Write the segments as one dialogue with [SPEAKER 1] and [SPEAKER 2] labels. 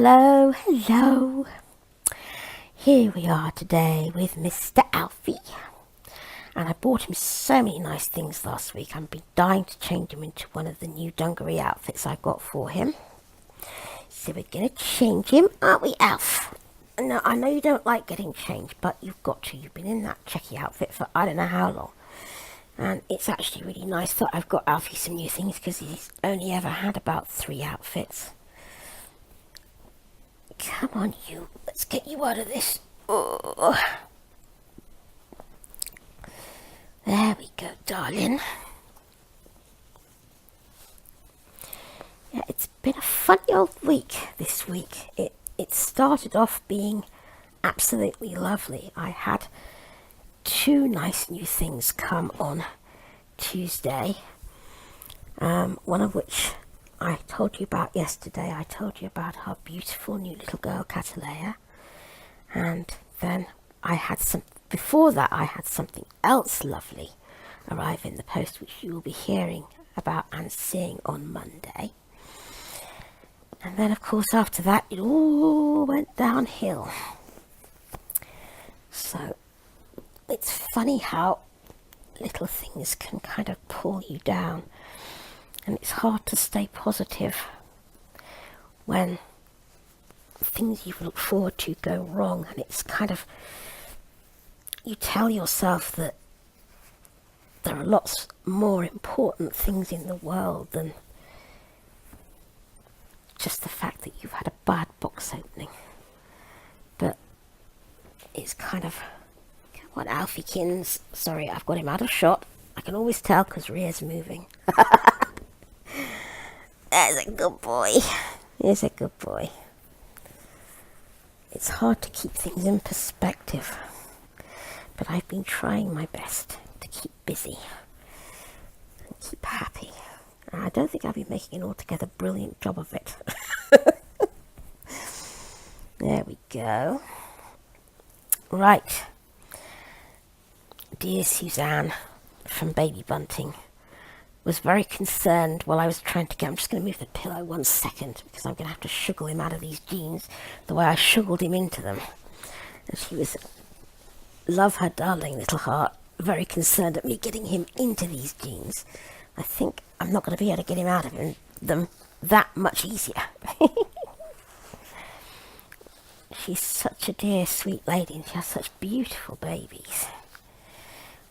[SPEAKER 1] Hello, hello. Here we are today with Mr. Alfie. And I bought him so many nice things last week. I've been dying to change him into one of the new dungaree outfits I got for him. So we're going to change him, aren't we, Alf? Now, I know you don't like getting changed, but you've got to. You've been in that checky outfit for I don't know how long. And it's actually really nice that I've got Alfie some new things because he's only ever had about 3 outfits. Come on, you. Let's get you out of this. Oh. There we go, darling. Yeah, it's been a funny old week this week. It started off being absolutely lovely. I had 2 nice new things come on Tuesday. One of which I told you about yesterday. I told you about our beautiful new little girl, Catalea. And then before that I had something else lovely arrive in the post, which you will be hearing about and seeing on Monday. And then, of course, after that, it all went downhill. So, it's funny how little things can kind of pull you down. And it's hard to stay positive when things you've looked forward to go wrong. And it's kind of, you tell yourself that there are lots more important things in the world than just the fact that you've had a bad box opening. But it's kind of, come on, Alfiekins. Sorry, I've got him out of shot. I can always tell because Ria's moving. There's a good boy. He's a good boy. It's hard to keep things in perspective, but I've been trying my best to keep busy and keep happy. And I don't think I'll be making an altogether brilliant job of it. There we go. Right. Dear Suzanne from Baby Bunting was very concerned while I was trying to I'm just going to move the pillow 1 second because I'm going to have to shuggle him out of these jeans the way I shuggled him into them. And she was, love her darling little heart, very concerned at me getting him into these jeans. I think I'm not going to be able to get him out of them that much easier. She's such a dear, sweet lady, and she has such beautiful babies.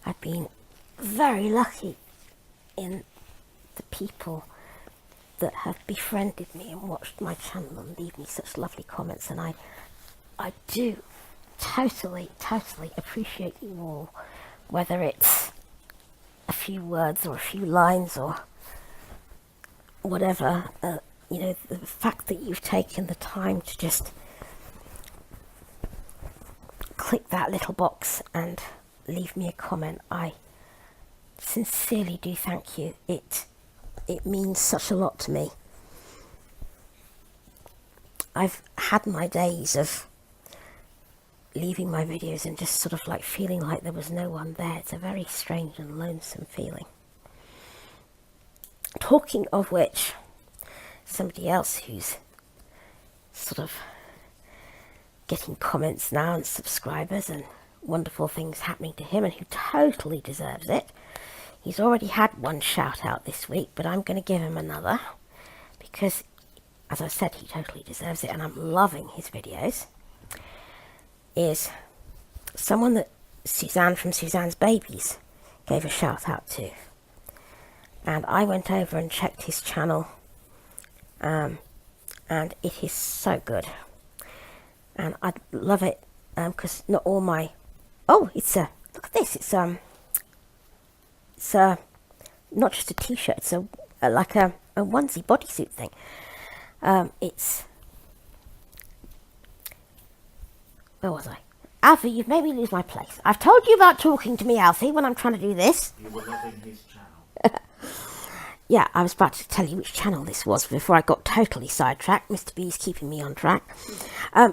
[SPEAKER 1] I've been very lucky in the people that have befriended me and watched my channel and leave me such lovely comments, and I do totally appreciate you all, whether it's a few words or a few lines or whatever. The fact that you've taken the time to just click that little box and leave me a comment, I sincerely do thank you. It means such a lot to me. I've had my days of leaving my videos and just sort of like feeling like there was no one there. It's a very strange and lonesome feeling. Talking of which, somebody else who's sort of getting comments now and subscribers and wonderful things happening to him, and who totally deserves it. He's already had 1 shout out this week, but I'm going to give him another because, as I said, he totally deserves it and I'm loving his videos. Is someone that Suzanne from Suzanne's Babies gave a shout out to. And I went over and checked his channel, and it is so good. And I'd love it because not all my... Oh, look at this. It's not just a t-shirt. It's like a onesie bodysuit thing. It's... Where was I? Alfie, you've made me lose my place. I've told you about talking to me, Alfie, when I'm trying to do this.
[SPEAKER 2] You were loving his channel.
[SPEAKER 1] Yeah, I was about to tell you which channel this was before I got totally sidetracked. Mr. B's keeping me on track.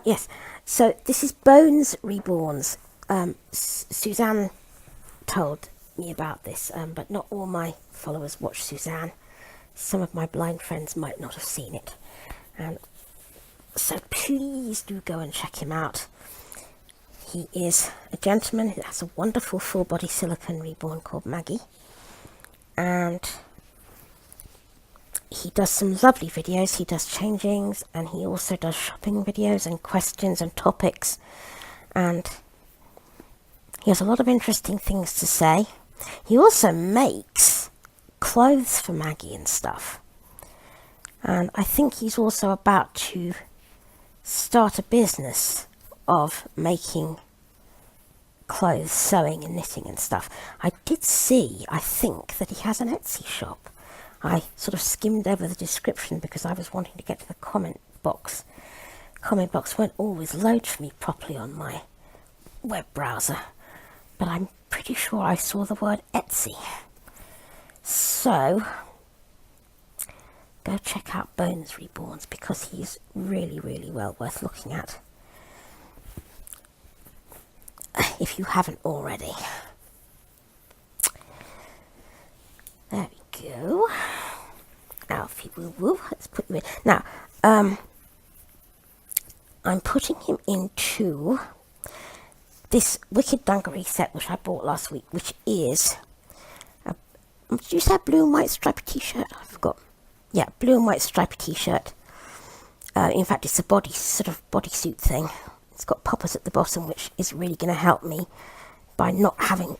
[SPEAKER 1] Yes, so this is Bones Reborn's. Suzanne told me about this, but not all my followers watch Suzanne. Some of my blind friends might not have seen it. And So please do go and check him out. He is a gentleman who has a wonderful full-body silicone reborn called Maggie. And he does some lovely videos. He does changings, and he also does shopping videos and questions and topics. And he has a lot of interesting things to say. He also makes clothes for Maggie and stuff. And I think he's also about to start a business of making clothes, sewing and knitting and stuff. I did see, I think, that he has an Etsy shop. I sort of skimmed over the description because I was wanting to get to the comment box. Comment box won't always load for me properly on my web browser, but I'm pretty sure I saw the word Etsy. So go check out Bones Reborns because he's really, really well worth looking at, if you haven't already. There we go. Alfie woo woo. Let's put you in. Now, I'm putting him into this Wicked Dungaree set which I bought last week, which is did you say blue and white striped t-shirt? I forgot. Yeah, blue and white striped t-shirt. In fact, it's a bodysuit thing. It's got poppers at the bottom, which is really going to help me by not having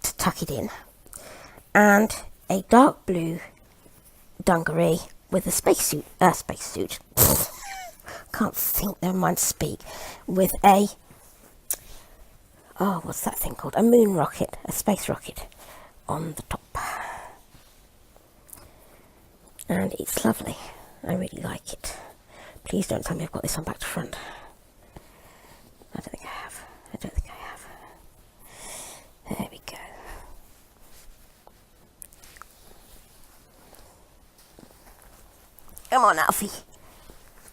[SPEAKER 1] to tuck it in. And a dark blue dungaree with a spacesuit. Can't think, never mind speak. With a, what's that thing called? A moon rocket, a space rocket on the top. And it's lovely. I really like it. Please don't tell me I've got this on back to front. I don't think I have. There we go. Come on, Alfie.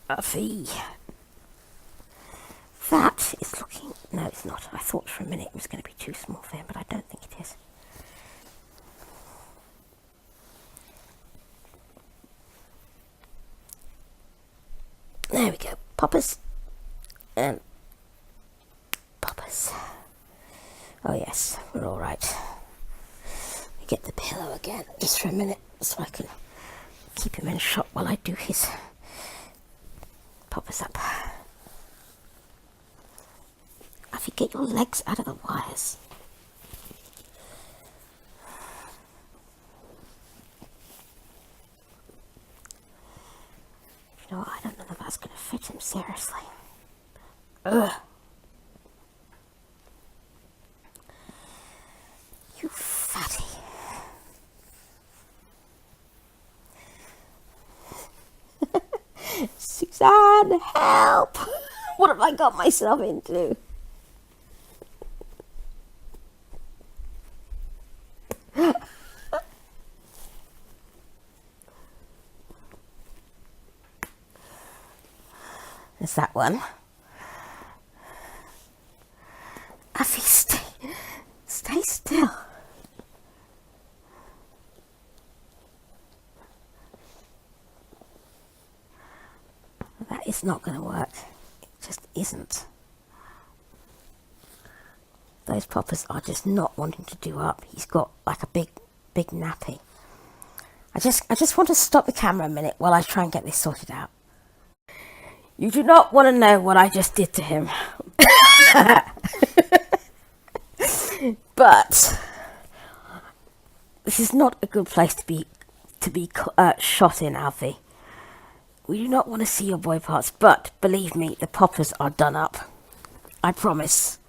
[SPEAKER 1] Alfie. That is looking... No, it's not. I thought for a minute it was going to be too small for him, but I don't think it is. There we go. Poppers. And poppers. Oh yes, we're all right. Get the pillow again, just for a minute, so I can keep him in shot while I do his poppers up. If you get your legs out of the wires. You know what, I don't know if that's going to fit him, seriously. Ugh. You fatty. Suzanne, help! What have I got myself into? There's that one. Alfie, stay still. That is not going to work. It just isn't. Those poppers are just not wanting to do up. He's got like a big nappy. I just want to stop the camera a minute while I try and get this sorted out. You do not want to know what I just did to him. But this is not a good place to be shot in, Alfie. We do not want to see your boy parts, but believe me, the poppers are done up. I promise.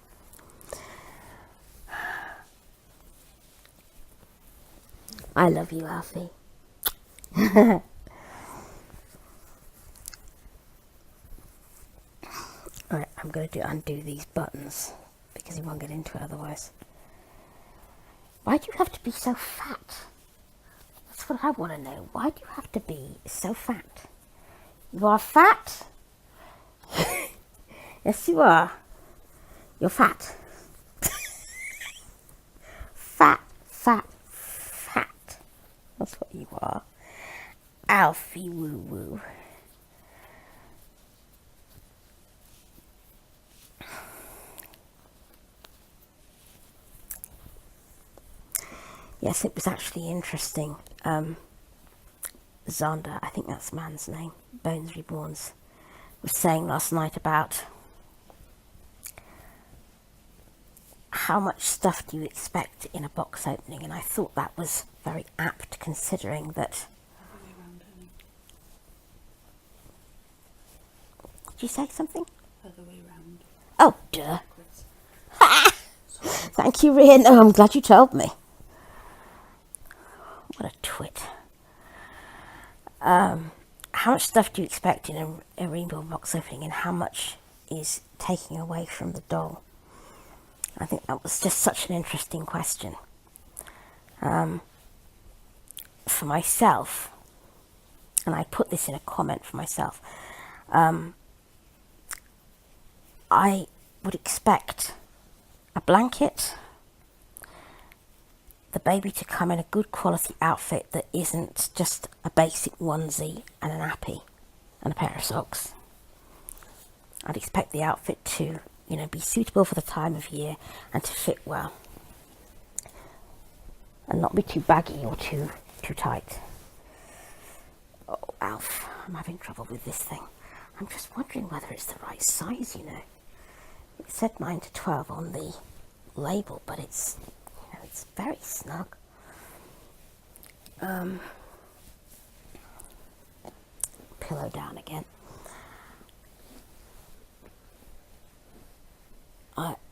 [SPEAKER 1] I love you, Alfie. Alright, I'm going to undo these buttons because he won't get into it otherwise. Why do you have to be so fat? That's what I want to know. Why do you have to be so fat? You are fat? Yes, you are. You're fat. Fat. That's what you are. Alfie woo woo. Yes, it was actually interesting. Zonda, I think that's the man's name, Bones Reborns, was saying last night about how much stuff do you expect in a box opening, and I thought that was very apt, considering that... Did you say something?
[SPEAKER 3] Other way round.
[SPEAKER 1] Oh, duh. Thank you, Rian. Oh, I'm glad you told me. What a twit. How much stuff do you expect in a Rainbow box opening, and how much is taking away from the doll? I think that was just such an interesting question. For myself, and I put this in a comment for myself, I would expect a blanket, the baby to come in a good quality outfit that isn't just a basic onesie and a nappy and a pair of socks. I'd expect the outfit to, be suitable for the time of year and to fit well. And not be too baggy or too tight. Oh, Alf, I'm having trouble with this thing. I'm just wondering whether it's the right size, It said 9 to 12 on the label, but it's very snug. Pillow down again.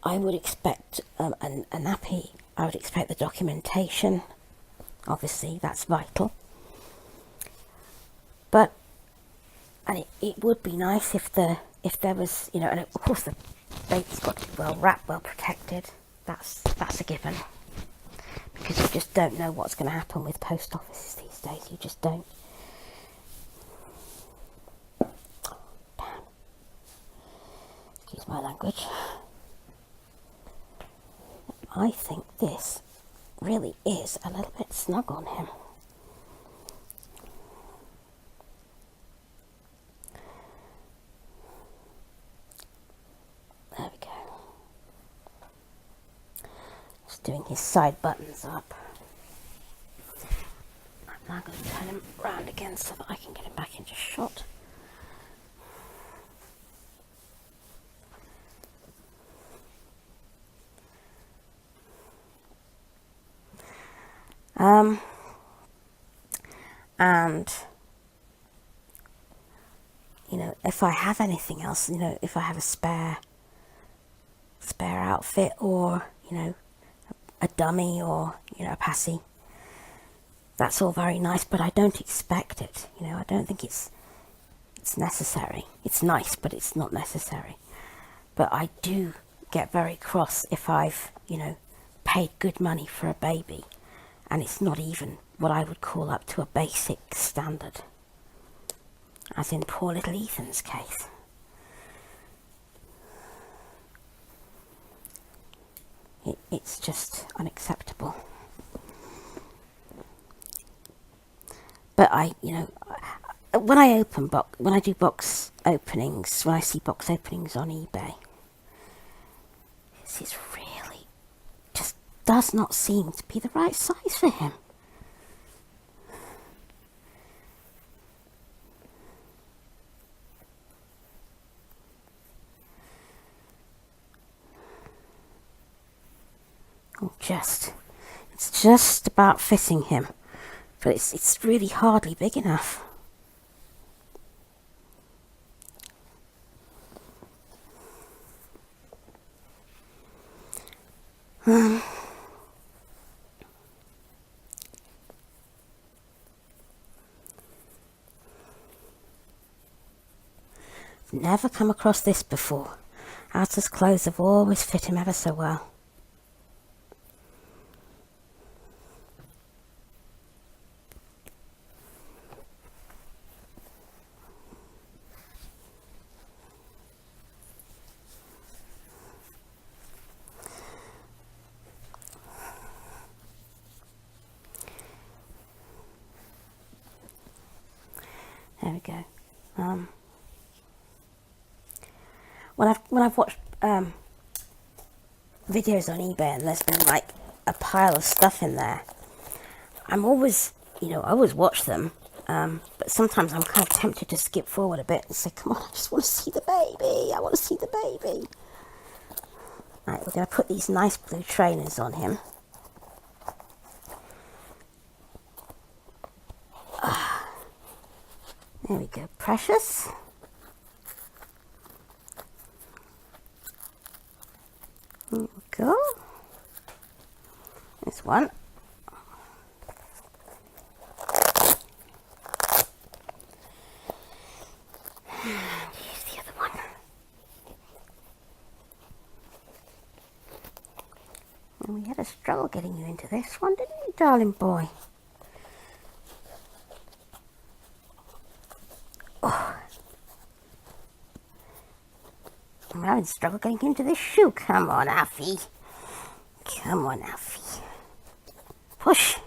[SPEAKER 1] I would expect a nappy. I would expect the documentation. Obviously, that's vital. But it would be nice if there was, and of course the baby's got to be well wrapped, well protected. That's a given. Because you just don't know what's going to happen with post offices these days. You just don't. Damn. Excuse my language. I think this really is a little bit snug on him. There we go. Just doing his side buttons up. I'm now going to turn him round again so that I can get him back into shot. And if I have anything else, if I have a spare outfit, or a dummy, or a passy, that's all very nice, but I don't expect it. I don't think it's necessary. It's nice, but it's not necessary. But I do get very cross if I've paid good money for a baby and it's not even what I would call up to a basic standard, as in poor little Ethan's case. It's just unacceptable. But when I do box openings, when I see box openings on eBay, this is really just does not seem to be the right size for him. It's just about fitting him, but it's really hardly big enough. Never come across this before. Arthur's clothes have always fit him ever so well. There we go. When I've watched videos on eBay and there's been like a pile of stuff in there, I'm always, I always watch them, but sometimes I'm kind of tempted to skip forward a bit and say, come on, I just want to see the baby. I want to see the baby. Right, we're going to put these nice blue trainers on him. There we go, precious. There we go. This one. Here's the other one. And we had a struggle getting you into this one, didn't we, darling boy? Oh. I'm having struggle getting into this shoe. Come on, Alfie. Come on, Alfie. Push.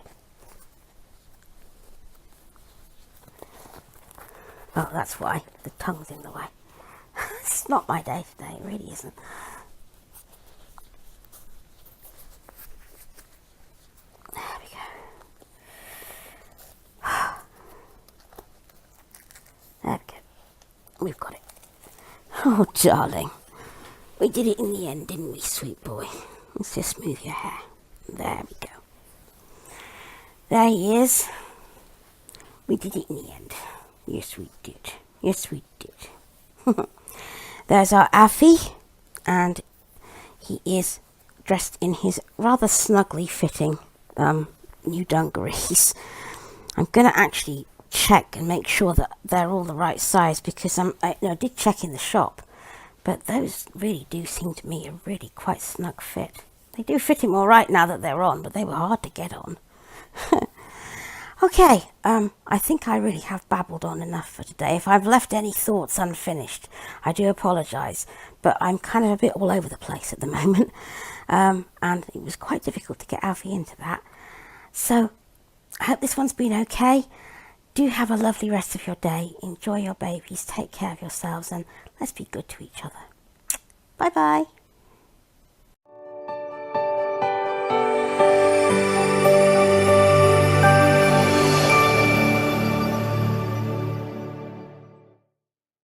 [SPEAKER 1] Oh, that's why. The tongue's in the way. It's not my day today. It really isn't. There we go. There we go. We've got it. Oh, darling. We did it in the end, didn't we, sweet boy? Let's just smooth your hair. There we go. There he is. We did it in the end. Yes, we did. Yes, we did. There's our Alfie, and he is dressed in his rather snugly fitting new dungarees. I'm going to actually check and make sure that they're all the right size, because I did check in the shop, but those really do seem to me a really quite snug fit. They do fit him all right now that they're on, but they were hard to get on. Okay, I think I really have babbled on enough for today. If I've left any thoughts unfinished, I do apologise, but I'm kind of a bit all over the place at the moment, and it was quite difficult to get Alfie into that. So, I hope this one's been okay. Do have a lovely rest of your day. Enjoy your babies, take care of yourselves, and let's be good to each other. Bye-bye.